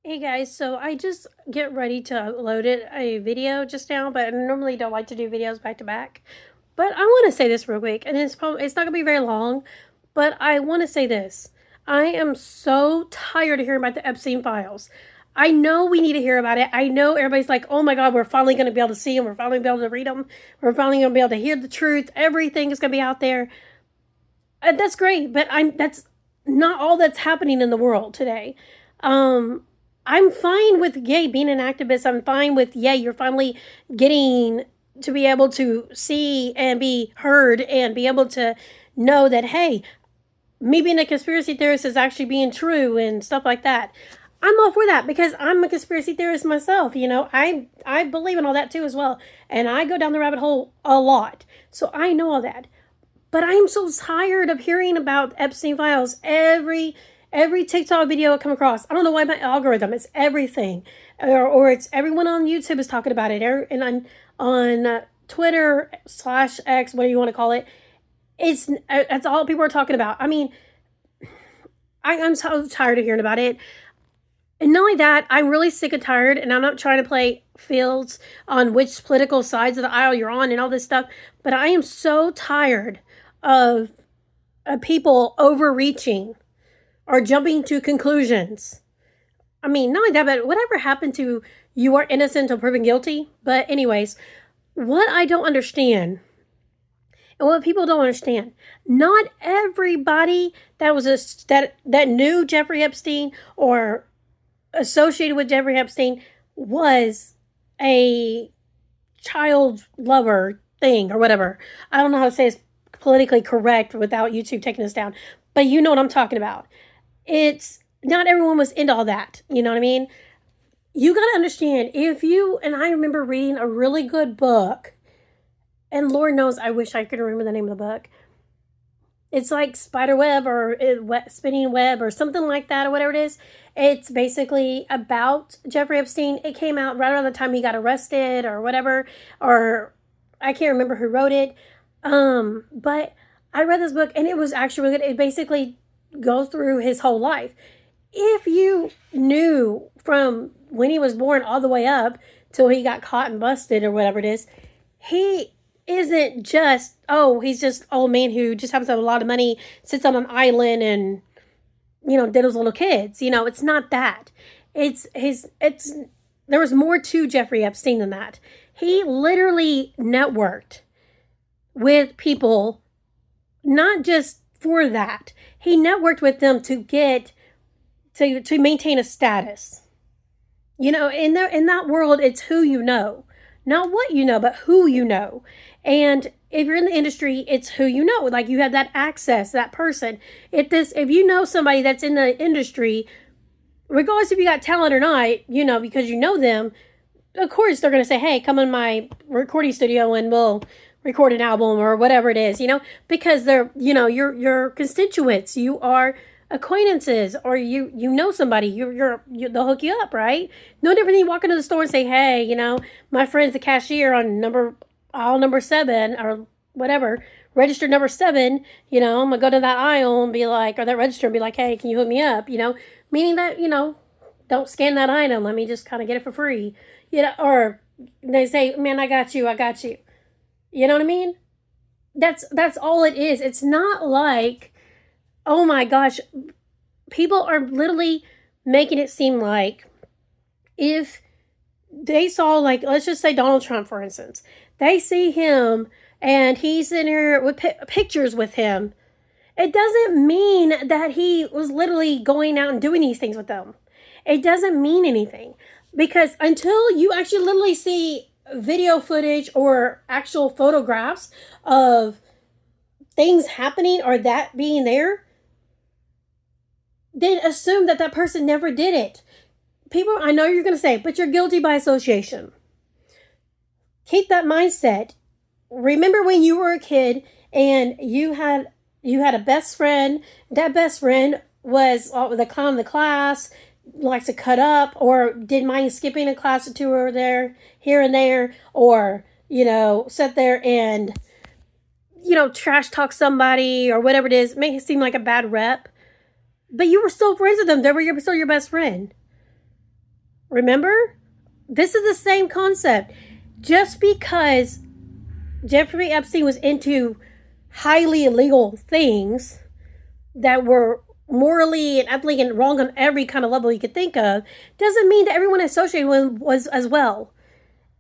Hey guys, so I just get ready to upload a video just now, but I normally don't like to do videos back to back. But I want to say this real quick, and it's not gonna be very long, but I want to say this. I am so tired of hearing about the Epstein files. I know we need to hear about it. I know everybody's like, "Oh my God, we're finally going to be able to see them. We're finally going to be able to read them. We're finally going to be able to hear the truth. Everything is going to be out there." That's great, but that's not all that's happening in the world today. Um, I'm fine with yay being an activist. I'm fine with yay you're finally getting to be able to see and be heard and be able to know that hey, me being a conspiracy theorist is actually being true and stuff like that. I'm all for that because I'm a conspiracy theorist myself. I believe in all that too as well, and I go down the rabbit hole a lot, so I know all that. But I am so tired of hearing about Epstein files every TikTok video I come across. I don't know why my algorithm is everything, or it's everyone on YouTube is talking about it, and on Twitter slash X, whatever you want to call it. That's all people are talking about. I mean, I'm so tired of hearing about it. And not only that, I'm really sick and tired, and I'm not trying to play fields on which political sides of the aisle you're on and all this stuff, but I am so tired of people overreaching or jumping to conclusions. I mean, not only that, but whatever happened to you are innocent until proven guilty? But, anyways, what I don't understand and what people don't understand, not everybody that knew Jeffrey Epstein or associated with Jeffrey Epstein was a child lover thing or whatever. I don't know how to say it's politically correct without YouTube taking us down, but you know what I'm talking about. It's not everyone was into all that. You know what I mean? You got to understand and I remember reading a really good book, and Lord knows I wish I could remember the name of the book. It's like Spider Web or Spinning Web or something like that or whatever it is. It's basically about Jeffrey Epstein. It came out right around the time he got arrested or whatever, or I can't remember who wrote it. But I read this book and it was actually really good. It basically goes through his whole life. If you knew from when he was born all the way up till he got caught and busted or whatever it is, he isn't just, oh, he's just old man who just happens to have a lot of money, sits on an island and, diddles little kids. It's not that. There was more to Jeffrey Epstein than that. He literally networked with people, not just for that. He networked with them to get, to maintain a status. In that world, it's who you know. Not what you know, but who you know. And if you're in the industry, it's who you know. Like you have that access, that person. If you know somebody that's in the industry, regardless if you got talent or not, because you know them, of course they're gonna say, hey, come in my recording studio and we'll record an album or whatever it is, because they're, your constituents, you are acquaintances, or you know somebody, they'll hook you up, right? No different than you walk into the store and say, hey, my friend's the cashier on aisle number 7 or whatever, register number 7, I'm gonna go to that aisle and be like, or that register and be like, hey, can you hook me up? Meaning that, don't scan that item, let me just kind of get it for free, or they say, man, I got you. You know what I mean? That's all it is. It's not like, oh my gosh, people are literally making it seem like if they saw, like, let's just say Donald Trump, for instance, they see him and he's in here with pictures with him. It doesn't mean that he was literally going out and doing these things with them. It doesn't mean anything, because until you actually literally see video footage or actual photographs of things happening or that being there, then assume that person never did it. People, I know you're going to say, but you're guilty by association. Keep that mindset. Remember when you were a kid and you had a best friend. That best friend was the clown of the class, likes to cut up, or didn't mind skipping a class or two or there, here and there, or, sit there and, trash talk somebody or whatever it is, make it seem like a bad rep. But you were still friends with them. They were still your best friend. Remember? This is the same concept. Just because Jeffrey Epstein was into highly illegal things that were morally and ethically and wrong on every kind of level you could think of, doesn't mean that everyone associated with him was as well.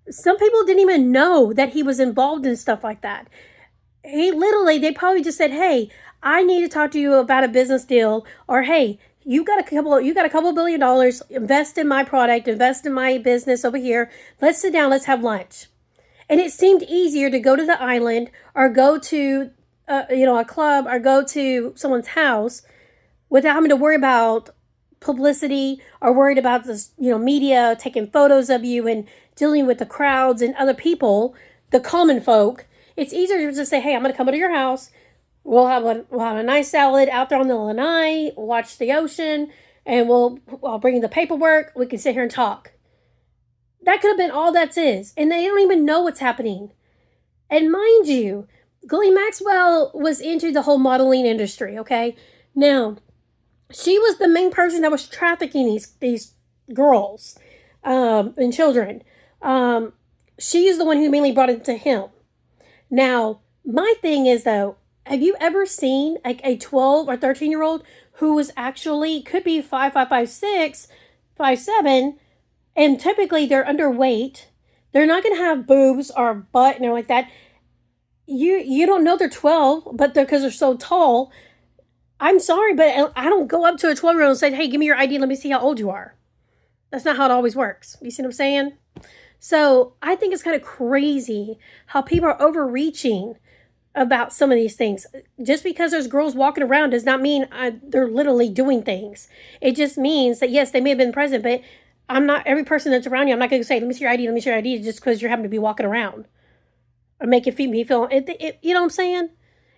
Some people didn't even know that he was involved in stuff like that. They probably just said, "Hey, I need to talk to you about a business deal," or "Hey, you got a couple $1 billion, invest in my product, invest in my business over here. Let's sit down, let's have lunch." And it seemed easier to go to the island or go to a club or go to someone's house without having to worry about publicity or worried about this, media taking photos of you and dealing with the crowds and other people, the common folk. It's easier to just say, "Hey, I'm going to come to your house. We'll have a nice salad out there on the lanai, watch the ocean, and I'll bring you the paperwork. We can sit here and talk." That could have been all that is, and they don't even know what's happening. And mind you, Ghislaine Maxwell was into the whole modeling industry. Okay, now she was the main person that was trafficking these girls and children. She's the one who mainly brought it to him. Now, my thing is though, have you ever seen like a 12 or 13-year-old who was actually could be 5'5", 5'6", 5'7", and typically they're underweight. They're not going to have boobs or butt and like that. You don't know they're 12, but because they're so tall. I'm sorry, but I don't go up to a 12-year-old and say, "Hey, give me your ID. Let me see how old you are." That's not how it always works. You see what I'm saying? So I think it's kind of crazy how people are overreaching about some of these things. Just because there's girls walking around does not mean they're literally doing things. It just means that, yes, they may have been present, but I'm not every person that's around you. I'm not going to say, "Let me see your ID, let me see your ID," just because you're having to be walking around or make me feel, you know what I'm saying?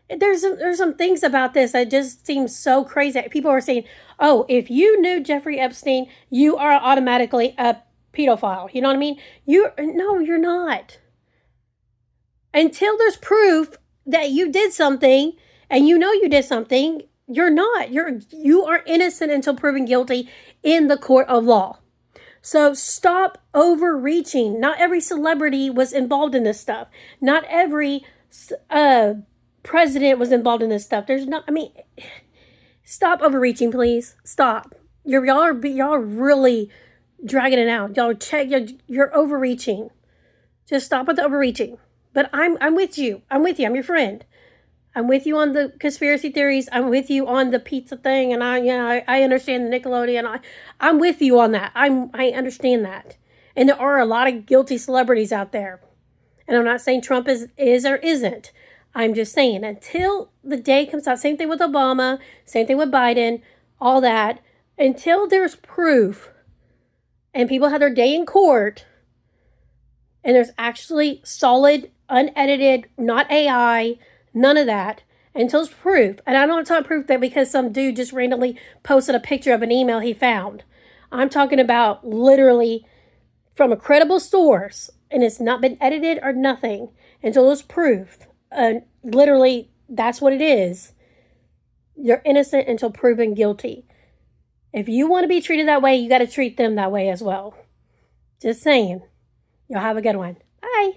There's some things about this that just seem so crazy. People are saying, "Oh, if you knew Jeffrey Epstein, you are automatically a pedophile." You know what I mean? No, you're not. Until there's proof that you did something and you did something, you're not. You are innocent until proven guilty in the court of law. So stop overreaching. Not every celebrity was involved in this stuff. Not every president was involved in this stuff. Stop overreaching, please. Stop. Y'all are really dragging it out. You're overreaching. Just stop with the overreaching. But I'm with you. I'm with you. I'm your friend. I'm with you on the conspiracy theories. I'm with you on the pizza thing, and I understand the Nickelodeon. I'm with you on that. I understand that. And there are a lot of guilty celebrities out there. And I'm not saying Trump is or isn't. I'm just saying until the day comes out, same thing with Obama, same thing with Biden, all that, until there's proof and people have their day in court and there's actually solid, unedited, not AI, none of that, until it's proof. And I'm not talking proof that because some dude just randomly posted a picture of an email he found. I'm talking about literally from a credible source, and it's not been edited or nothing until it's proof. Literally, that's what it is. You're innocent until proven guilty. If you want to be treated that way, you got to treat them that way as well. Just saying. Y'all have a good one. Bye.